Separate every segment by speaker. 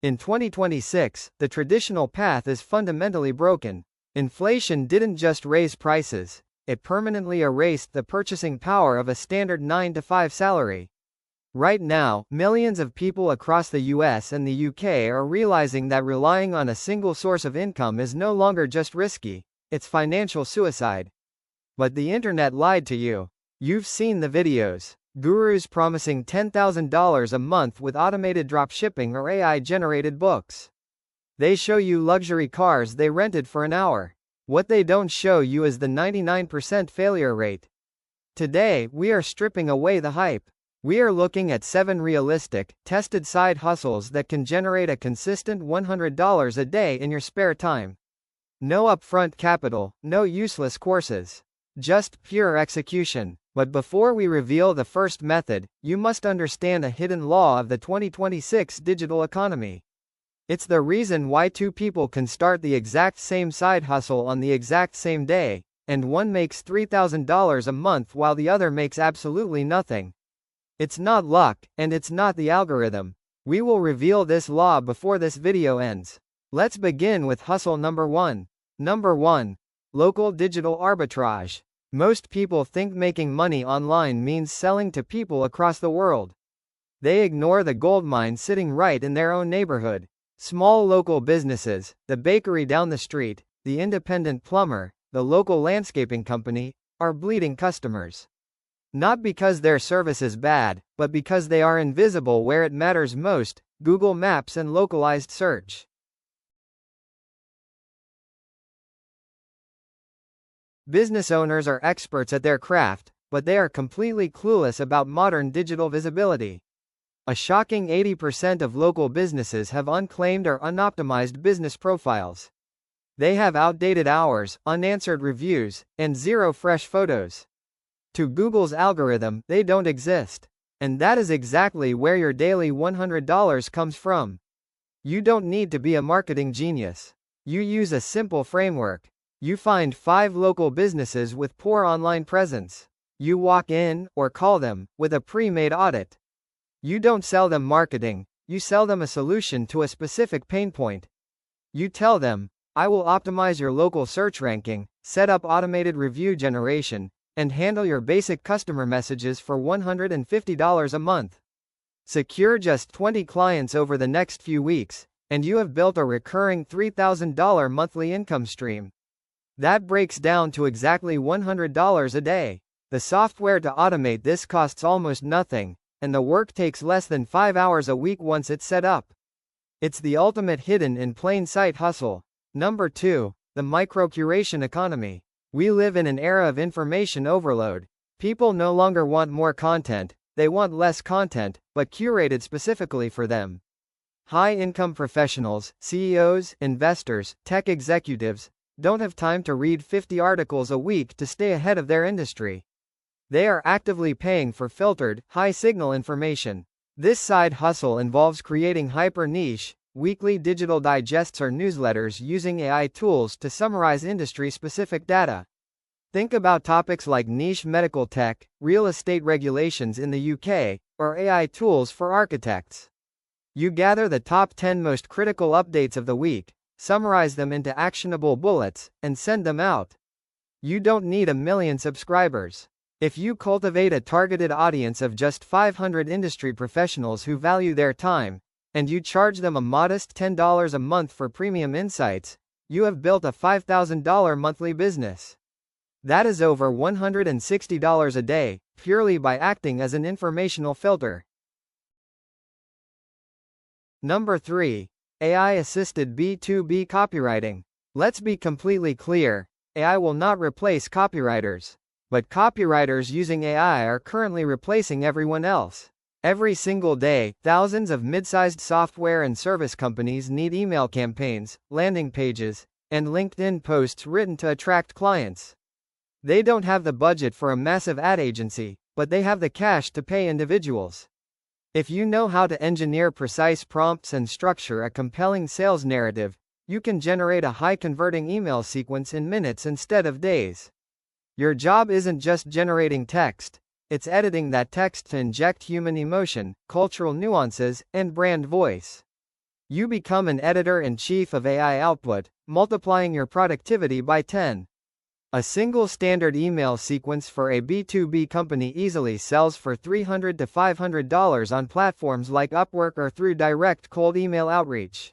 Speaker 1: In 2026, the traditional path is fundamentally broken. Inflation didn't just raise prices, it permanently erased the purchasing power of a standard 9-to-5 salary. Right now, millions of people across the US and the UK are realizing that relying on a single source of income is no longer just risky, it's financial suicide. But the internet lied to you. You've seen the videos. Gurus promising $10,000 a month with automated dropshipping or AI-generated books. They show you luxury cars they rented for an hour. What they don't show you is the 99% failure rate. Today, we are stripping away the hype. We are looking at 7 realistic, tested side hustles that can generate a consistent $100 a day in your spare time. No upfront capital, no useless courses. Just pure execution. But before we reveal the first method, you must understand a hidden law of the 2026 digital economy. It's the reason why two people can start the exact same side hustle on the exact same day, and one makes $3,000 a month while the other makes absolutely nothing. It's not luck, and it's not the algorithm. We will reveal this law before this video ends. Let's begin with hustle number 1. Number 1. Local digital arbitrage. Most people think making money online means selling to people across the world. They ignore the goldmine sitting right in their own neighborhood. Small local businesses, the bakery down the street, the independent plumber, the local landscaping company, are bleeding customers. Not because their service is bad, but because they are invisible where it matters most: Google Maps and localized search. Business owners are experts at their craft, but they are completely clueless about modern digital visibility. A shocking 80% of local businesses have unclaimed or unoptimized business profiles. They have outdated hours, unanswered reviews, and zero fresh photos. To Google's algorithm, they don't exist. And that is exactly where your daily $100 comes from. You don't need to be a marketing genius. You use a simple framework. You find 5 local businesses with poor online presence. You walk in, or call them, with a pre-made audit. You don't sell them marketing, you sell them a solution to a specific pain point. You tell them, I will optimize your local search ranking, set up automated review generation, and handle your basic customer messages for $150 a month. Secure just 20 clients over the next few weeks, and you have built a recurring $3,000 monthly income stream. That breaks down to exactly $100 a day. The software to automate this costs almost nothing, and the work takes less than 5 hours a week once it's set up. It's the ultimate hidden in plain sight hustle. Number 2. The micro-curation economy. We live in an era of information overload. People no longer want more content, they want less content, but curated specifically for them. High-income professionals, CEOs, investors, tech executives, don't have time to read 50 articles a week to stay ahead of their industry. They are actively paying for filtered, high-signal information. This side hustle involves creating hyper-niche, weekly digital digests or newsletters using AI tools to summarize industry-specific data. Think about topics like niche medical tech, real estate regulations in the UK, or AI tools for architects. You gather the top 10 most critical updates of the week, summarize them into actionable bullets, and send them out. You don't need 1 million subscribers. If you cultivate a targeted audience of just 500 industry professionals who value their time, and you charge them a modest $10 a month for premium insights, you have built a $5,000 monthly business. That is over $160 a day, purely by acting as an informational filter. Number 3. AI-assisted B2B copywriting. Let's be completely clear, AI will not replace copywriters. But copywriters using AI are currently replacing everyone else. Every single day, thousands of mid-sized software and service companies need email campaigns, landing pages, and LinkedIn posts written to attract clients. They don't have the budget for a massive ad agency, but they have the cash to pay individuals. If you know how to engineer precise prompts and structure a compelling sales narrative, you can generate a high-converting email sequence in minutes instead of days. Your job isn't just generating text, it's editing that text to inject human emotion, cultural nuances, and brand voice. You become an editor-in-chief of AI output, multiplying your productivity by 10. A single standard email sequence for a B2B company easily sells for $300 to $500 on platforms like Upwork or through direct cold email outreach.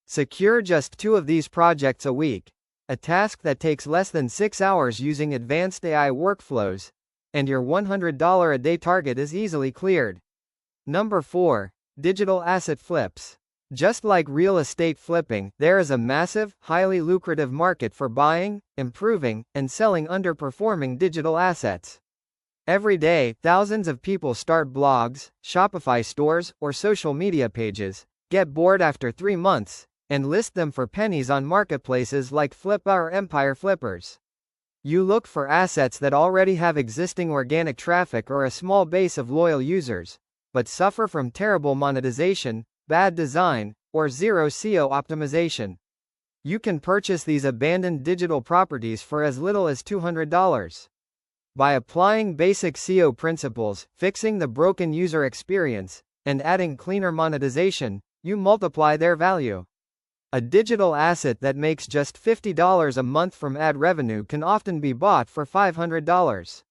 Speaker 1: Secure just 2 of these projects a week, a task that takes less than 6 hours using advanced AI workflows, and your $100 a day target is easily cleared. Number 4. Digital asset flips. Just like real estate flipping, there is a massive, highly lucrative market for buying, improving, and selling underperforming digital assets. Every day, thousands of people start blogs, Shopify stores, or social media pages, get bored after 3 months, and list them for pennies on marketplaces like Flippa or Empire Flippers. You look for assets that already have existing organic traffic or a small base of loyal users, but suffer from terrible monetization, bad design, or zero SEO optimization. You can purchase these abandoned digital properties for as little as $200. By applying basic SEO principles, fixing the broken user experience, and adding cleaner monetization, you multiply their value. A digital asset that makes just $50 a month from ad revenue can often be bought for $500.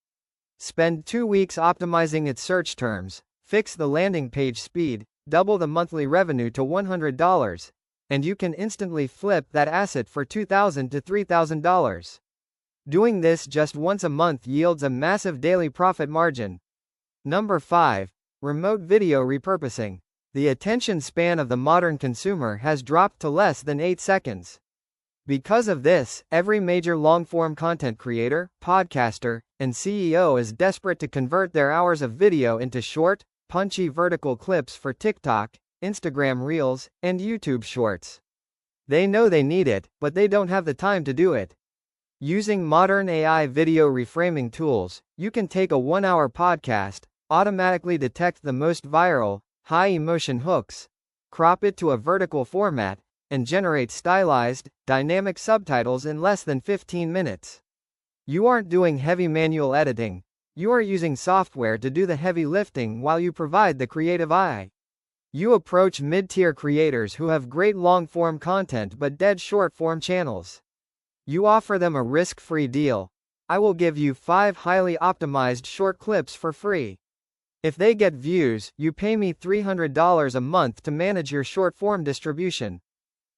Speaker 1: Spend 2 weeks optimizing its search terms, fix the landing page speed, double the monthly revenue to $100, and you can instantly flip that asset for $2,000 to $3,000. Doing this just once a month yields a massive daily profit margin. Number 5. Remote video repurposing. The attention span of the modern consumer has dropped to less than 8 seconds. Because of this, every major long-form content creator, podcaster, and CEO is desperate to convert their hours of video into short, punchy vertical clips for TikTok, Instagram Reels, and YouTube Shorts. They know they need it, but they don't have the time to do it. Using modern AI video reframing tools, you can take a 1-hour podcast, automatically detect the most viral, high-emotion hooks, crop it to a vertical format, and generate stylized, dynamic subtitles in less than 15 minutes. You aren't doing heavy manual editing. You are using software to do the heavy lifting while you provide the creative eye. You approach mid-tier creators who have great long-form content but dead short-form channels. You offer them a risk-free deal. I will give you 5 highly optimized short clips for free. If they get views, you pay me $300 a month to manage your short-form distribution.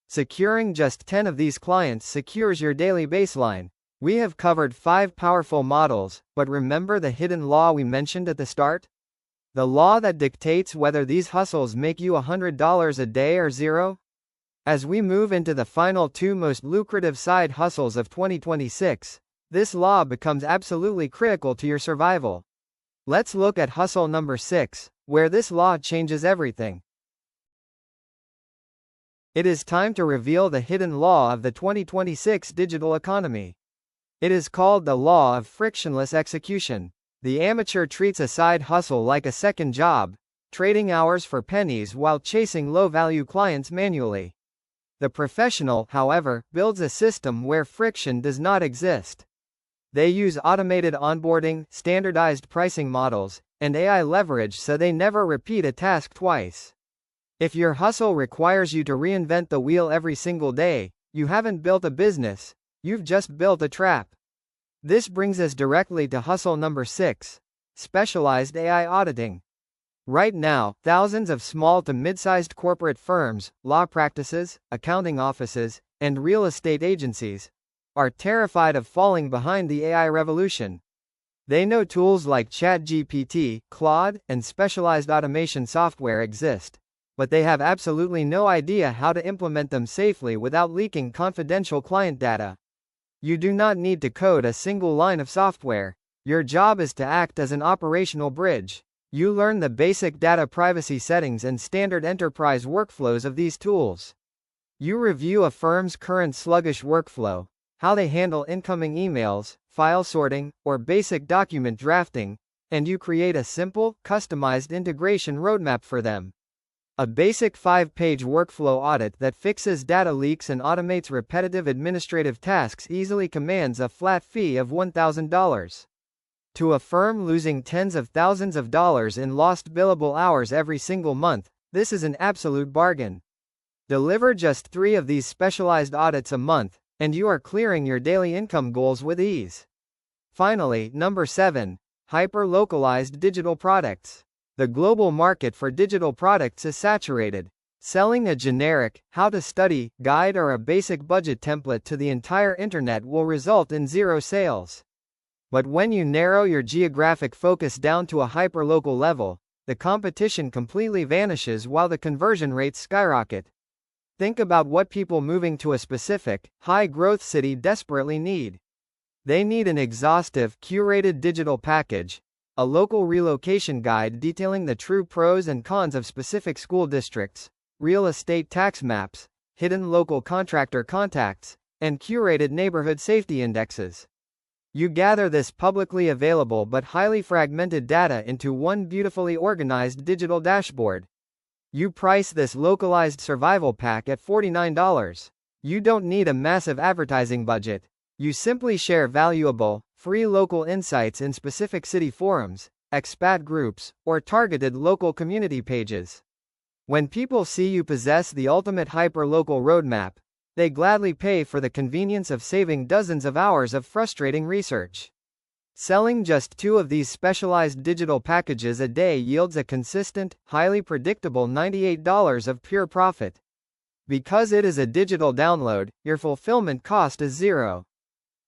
Speaker 1: Securing just 10 of these clients secures your daily baseline. We have covered 5 powerful models, but remember the hidden law we mentioned at the start? The law that dictates whether these hustles make you $100 a day or zero? As we move into the final 2 most lucrative side hustles of 2026, this law becomes absolutely critical to your survival. Let's look at hustle number 6, where this law changes everything. It is time to reveal the hidden law of the 2026 digital economy. It is called the law of frictionless execution. The amateur treats a side hustle like a second job, trading hours for pennies while chasing low-value clients manually. The professional, however, builds a system where friction does not exist. They use automated onboarding, standardized pricing models, and AI leverage so they never repeat a task twice. If your hustle requires you to reinvent the wheel every single day, you haven't built a business, you've just built a trap. This brings us directly to hustle number 6, specialized AI auditing. Right now, thousands of small to mid-sized corporate firms, law practices, accounting offices, and real estate agencies are terrified of falling behind the AI revolution. They know tools like ChatGPT, Claude, and specialized automation software exist, but they have absolutely no idea how to implement them safely without leaking confidential client data. You do not need to code a single line of software. Your job is to act as an operational bridge. You learn the basic data privacy settings and standard enterprise workflows of these tools. You review a firm's current sluggish workflow, how they handle incoming emails, file sorting, or basic document drafting, and you create a simple, customized integration roadmap for them. A basic 5-page workflow audit that fixes data leaks and automates repetitive administrative tasks easily commands a flat fee of $1,000. To a firm losing tens of thousands of dollars in lost billable hours every single month, this is an absolute bargain. Deliver just 3 of these specialized audits a month, and you are clearing your daily income goals with ease. Finally, number 7. Hyper-Localized digital products. The global market for digital products is saturated. Selling a generic, how-to-study guide or a basic budget template to the entire internet will result in 0 sales. But when you narrow your geographic focus down to a hyperlocal level, the competition completely vanishes while the conversion rates skyrocket. Think about what people moving to a specific, high-growth city desperately need. They need an exhaustive, curated digital package, a local relocation guide detailing the true pros and cons of specific school districts, real estate tax maps, hidden local contractor contacts, and curated neighborhood safety indexes. You gather this publicly available but highly fragmented data into one beautifully organized digital dashboard. You price this localized survival pack at $49. You don't need a massive advertising budget. You simply share valuable, free local insights in specific city forums, expat groups, or targeted local community pages. When people see you possess the ultimate hyperlocal roadmap, they gladly pay for the convenience of saving dozens of hours of frustrating research. Selling just 2 of these specialized digital packages a day yields a consistent, highly predictable $98 of pure profit. Because it is a digital download, your fulfillment cost is 0.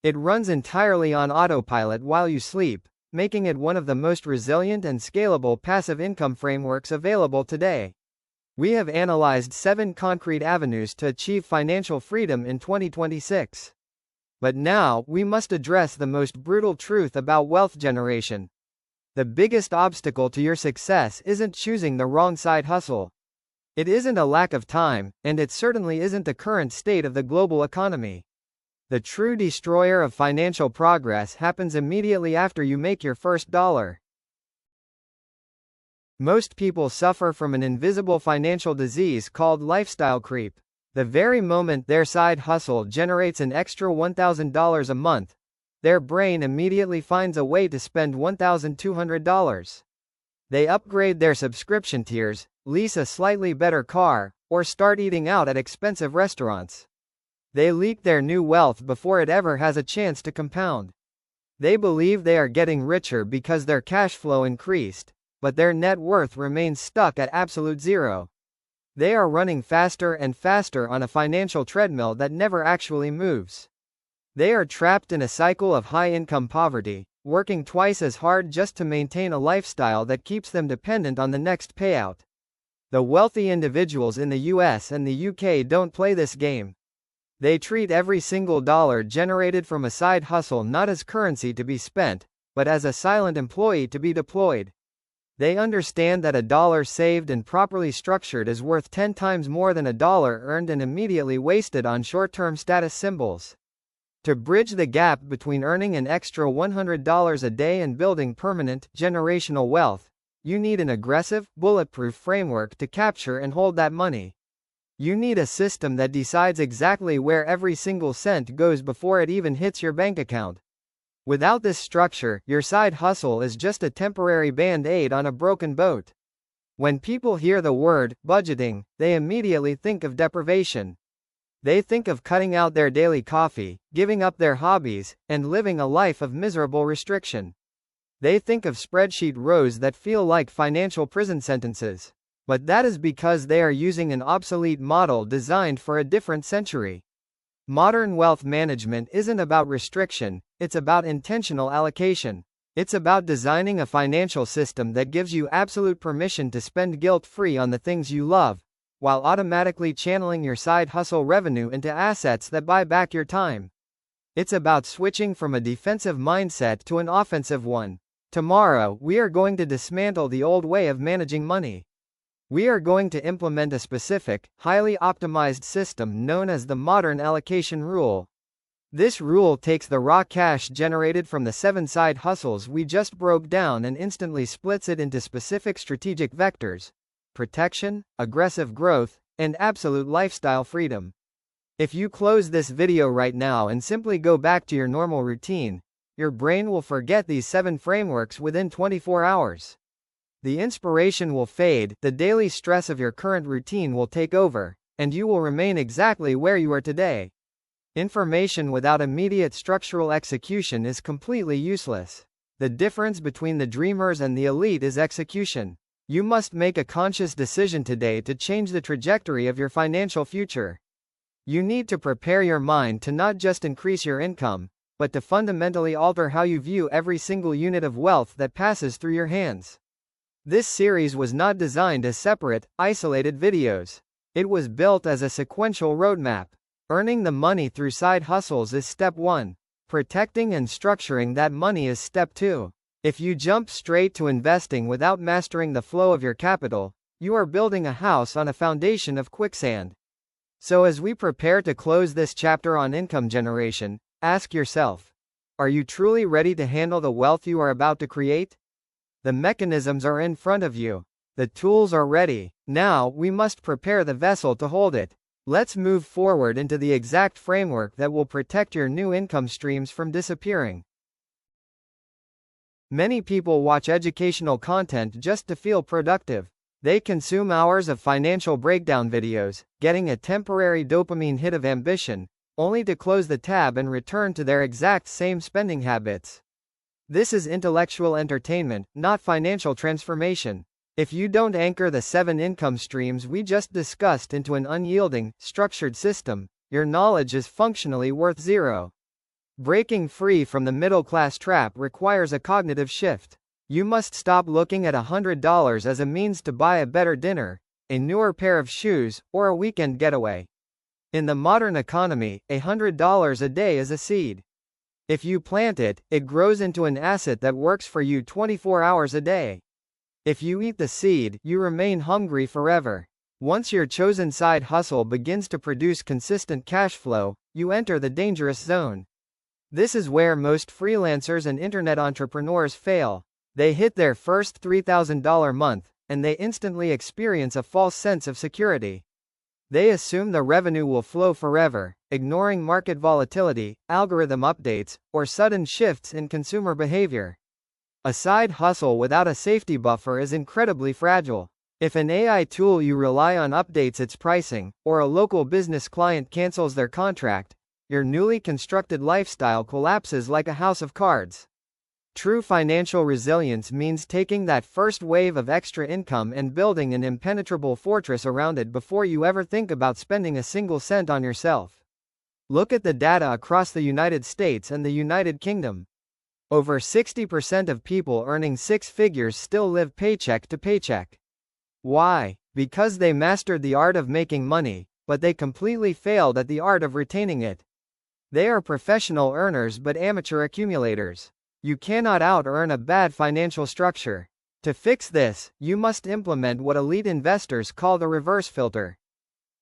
Speaker 1: It runs entirely on autopilot while you sleep, making it one of the most resilient and scalable passive income frameworks available today. We have analyzed 7 concrete avenues to achieve financial freedom in 2026. But now, we must address the most brutal truth about wealth generation. The biggest obstacle to your success isn't choosing the wrong side hustle. It isn't a lack of time, and it certainly isn't the current state of the global economy. The true destroyer of financial progress happens immediately after you make your first dollar. Most people suffer from an invisible financial disease called lifestyle creep. The very moment their side hustle generates an extra $1,000 a month, their brain immediately finds a way to spend $1,200. They upgrade their subscription tiers, lease a slightly better car, or start eating out at expensive restaurants. They leak their new wealth before it ever has a chance to compound. They believe they are getting richer because their cash flow increased, but their net worth remains stuck at absolute 0. They are running faster and faster on a financial treadmill that never actually moves. They are trapped in a cycle of high-income poverty, working twice as hard just to maintain a lifestyle that keeps them dependent on the next payout. The wealthy individuals in the US and the UK don't play this game. They treat every single dollar generated from a side hustle not as currency to be spent, but as a silent employee to be deployed. They understand that a dollar saved and properly structured is worth 10 times more than a dollar earned and immediately wasted on short-term status symbols. To bridge the gap between earning an extra $100 a day and building permanent, generational wealth, you need an aggressive, bulletproof framework to capture and hold that money. You need a system that decides exactly where every single cent goes before it even hits your bank account. Without this structure, your side hustle is just a temporary band-aid on a broken boat. When people hear the word budgeting, they immediately think of deprivation. They think of cutting out their daily coffee, giving up their hobbies, and living a life of miserable restriction. They think of spreadsheet rows that feel like financial prison sentences. But that is because they are using an obsolete model designed for a different century. Modern wealth management isn't about restriction, it's about intentional allocation. It's about designing a financial system that gives you absolute permission to spend guilt-free on the things you love, while automatically channeling your side hustle revenue into assets that buy back your time. It's about switching from a defensive mindset to an offensive one. Tomorrow, we are going to dismantle the old way of managing money. We are going to implement a specific, highly optimized system known as the modern allocation rule. This rule takes the raw cash generated from the 7 side hustles we just broke down and instantly splits it into specific strategic vectors: protection, aggressive growth, and absolute lifestyle freedom. If you close this video right now and simply go back to your normal routine, your brain will forget these 7 frameworks within 24 hours. The inspiration will fade, the daily stress of your current routine will take over, and you will remain exactly where you are today. Information without immediate structural execution is completely useless. The difference between the dreamers and the elite is execution. You must make a conscious decision today to change the trajectory of your financial future. You need to prepare your mind to not just increase your income, but to fundamentally alter how you view every single unit of wealth that passes through your hands. This series was not designed as separate, isolated videos. It was built as a sequential roadmap. Earning the money through side hustles is step 1. Protecting and structuring that money is step 2. If you jump straight to investing without mastering the flow of your capital, you are building a house on a foundation of quicksand. So as we prepare to close this chapter on income generation, ask yourself, are you truly ready to handle the wealth you are about to create? The mechanisms are in front of you. The tools are ready. Now, we must prepare the vessel to hold it. Let's move forward into the exact framework that will protect your new income streams from disappearing. Many people watch educational content just to feel productive. They consume hours of financial breakdown videos, getting a temporary dopamine hit of ambition, only to close the tab and return to their exact same spending habits. This is intellectual entertainment, not financial transformation. If you don't anchor the 7 income streams we just discussed into an unyielding, structured system, your knowledge is functionally worth zero. Breaking free from the middle-class trap requires a cognitive shift. You must stop looking at $100 as a means to buy a better dinner, a newer pair of shoes, or a weekend getaway. In the modern economy, $100 a day is a seed. If you plant it, it grows into an asset that works for you 24 hours a day. If you eat the seed, you remain hungry forever. Once your chosen side hustle begins to produce consistent cash flow, you enter the dangerous zone. This is where most freelancers and internet entrepreneurs fail. They hit their first $3,000 month, and they instantly experience a false sense of security. They assume the revenue will flow forever, ignoring market volatility, algorithm updates, or sudden shifts in consumer behavior. A side hustle without a safety buffer is incredibly fragile. If an AI tool you rely on updates its pricing, or a local business client cancels their contract, your newly constructed lifestyle collapses like a house of cards. True financial resilience means taking that first wave of extra income and building an impenetrable fortress around it before you ever think about spending a single cent on yourself. Look at the data across the United States and the United Kingdom. Over 60% of people earning 6 figures still live paycheck to paycheck. Why? Because they mastered the art of making money, but they completely failed at the art of retaining it. They are professional earners but amateur accumulators. You cannot out-earn a bad financial structure. To fix this, you must implement what elite investors call the reverse filter.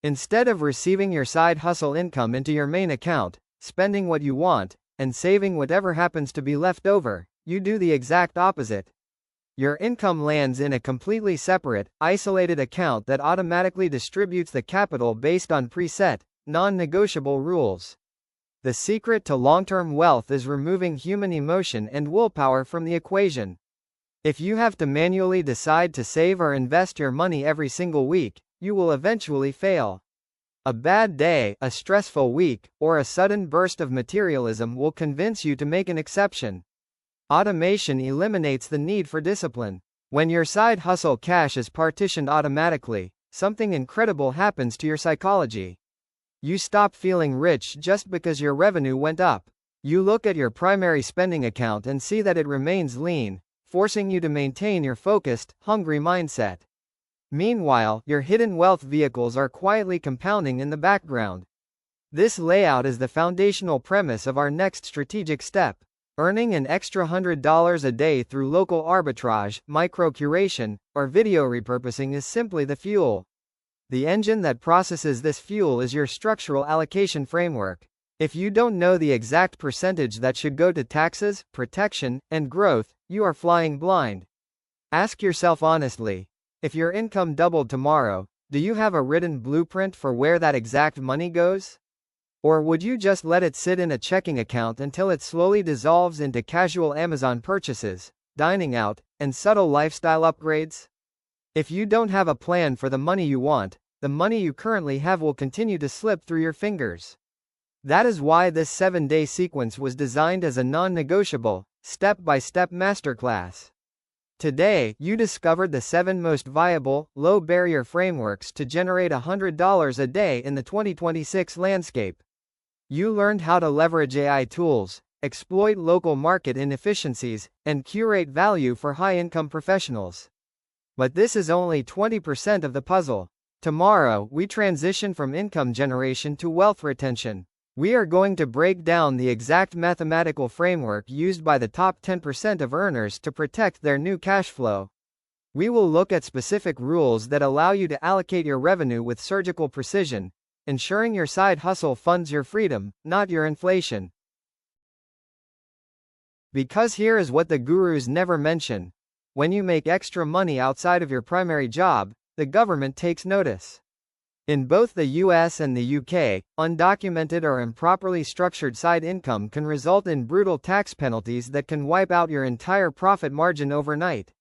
Speaker 1: Instead of receiving your side hustle income into your main account, spending what you want, and saving whatever happens to be left over, you do the exact opposite. Your income lands in a completely separate, isolated account that automatically distributes the capital based on preset, non-negotiable rules. The secret to long-term wealth is removing human emotion and willpower from the equation. If you have to manually decide to save or invest your money every single week, you will eventually fail. A bad day, a stressful week, or a sudden burst of materialism will convince you to make an exception. Automation eliminates the need for discipline. When your side hustle cash is partitioned automatically, something incredible happens to your psychology. You stop feeling rich just because your revenue went up. You look at your primary spending account and see that it remains lean, forcing you to maintain your focused, hungry mindset. Meanwhile, your hidden wealth vehicles are quietly compounding in the background. This layout is the foundational premise of our next strategic step. Earning an extra $100 a day through local arbitrage, micro-curation, or video repurposing is simply the fuel. The engine that processes this fuel is your structural allocation framework. If you don't know the exact percentage that should go to taxes, protection, and growth, you are flying blind. Ask yourself honestly, if your income doubled tomorrow, do you have a written blueprint for where that exact money goes? Or would you just let it sit in a checking account until it slowly dissolves into casual Amazon purchases, dining out, and subtle lifestyle upgrades? If you don't have a plan for the money you want, the money you currently have will continue to slip through your fingers. That is why this 7-day sequence was designed as a non-negotiable, step-by-step masterclass. Today, you discovered the 7 most viable, low-barrier frameworks to generate $100 a day in the 2026 landscape. You learned how to leverage AI tools, exploit local market inefficiencies, and curate value for high-income professionals. But this is only 20% of the puzzle. Tomorrow, we transition from income generation to wealth retention. We are going to break down the exact mathematical framework used by the top 10% of earners to protect their new cash flow. We will look at specific rules that allow you to allocate your revenue with surgical precision, ensuring your side hustle funds your freedom, not your inflation. Because here is what the gurus never mention. When you make extra money outside of your primary job, the government takes notice. In both the US and the UK, undocumented or improperly structured side income can result in brutal tax penalties that can wipe out your entire profit margin overnight.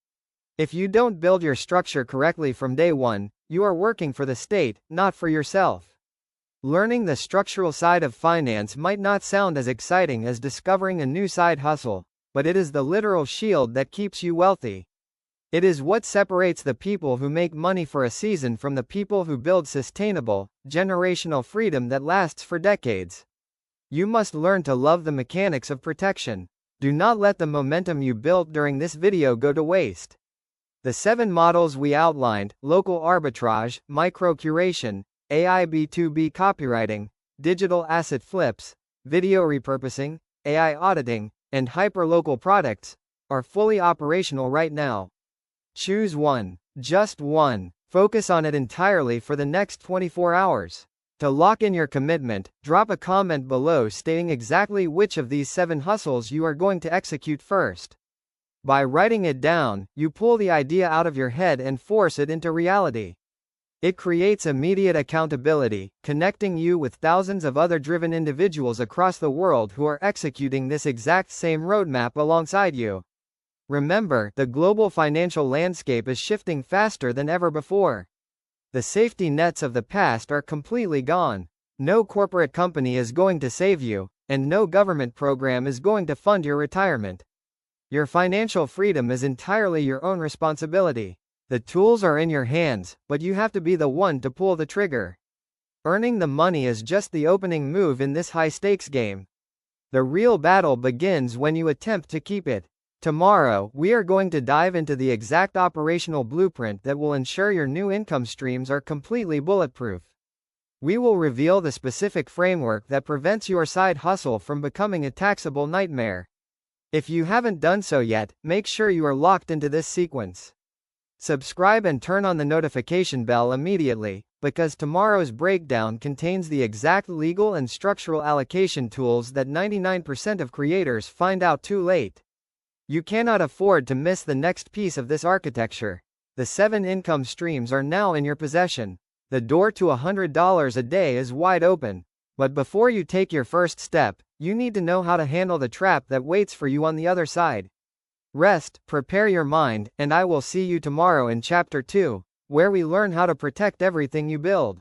Speaker 1: If you don't build your structure correctly from day one, you are working for the state, not for yourself. Learning the structural side of finance might not sound as exciting as discovering a new side hustle, but it is the literal shield that keeps you wealthy. It is what separates the people who make money for a season from the people who build sustainable, generational freedom that lasts for decades. You must learn to love the mechanics of protection. Do not let the momentum you built during this video go to waste. The 7 models we outlined, local arbitrage, micro-curation, AI B2B copywriting, digital asset flips, video repurposing, AI auditing, and hyperlocal products, are fully operational right now. Choose one. Just one. Focus on it entirely for the next 24 hours. To lock in your commitment, drop a comment below stating exactly which of these 7 hustles you are going to execute first. By writing it down, you pull the idea out of your head and force it into reality. It creates immediate accountability, connecting you with thousands of other driven individuals across the world who are executing this exact same roadmap alongside you. Remember, the global financial landscape is shifting faster than ever before. The safety nets of the past are completely gone. No corporate company is going to save you, and no government program is going to fund your retirement. Your financial freedom is entirely your own responsibility. The tools are in your hands, but you have to be the one to pull the trigger. Earning the money is just the opening move in this high-stakes game. The real battle begins when you attempt to keep it. Tomorrow, we are going to dive into the exact operational blueprint that will ensure your new income streams are completely bulletproof. We will reveal the specific framework that prevents your side hustle from becoming a taxable nightmare. If you haven't done so yet, make sure you are locked into this sequence. Subscribe and turn on the notification bell immediately, because tomorrow's breakdown contains the exact legal and structural allocation tools that 99% of creators find out too late. You cannot afford to miss the next piece of this architecture. The 7 income streams are now in your possession. The door to $100 a day is wide open. But before you take your first step, you need to know how to handle the trap that waits for you on the other side. Rest, prepare your mind, and I will see you tomorrow in Chapter 2, where we learn how to protect everything you build.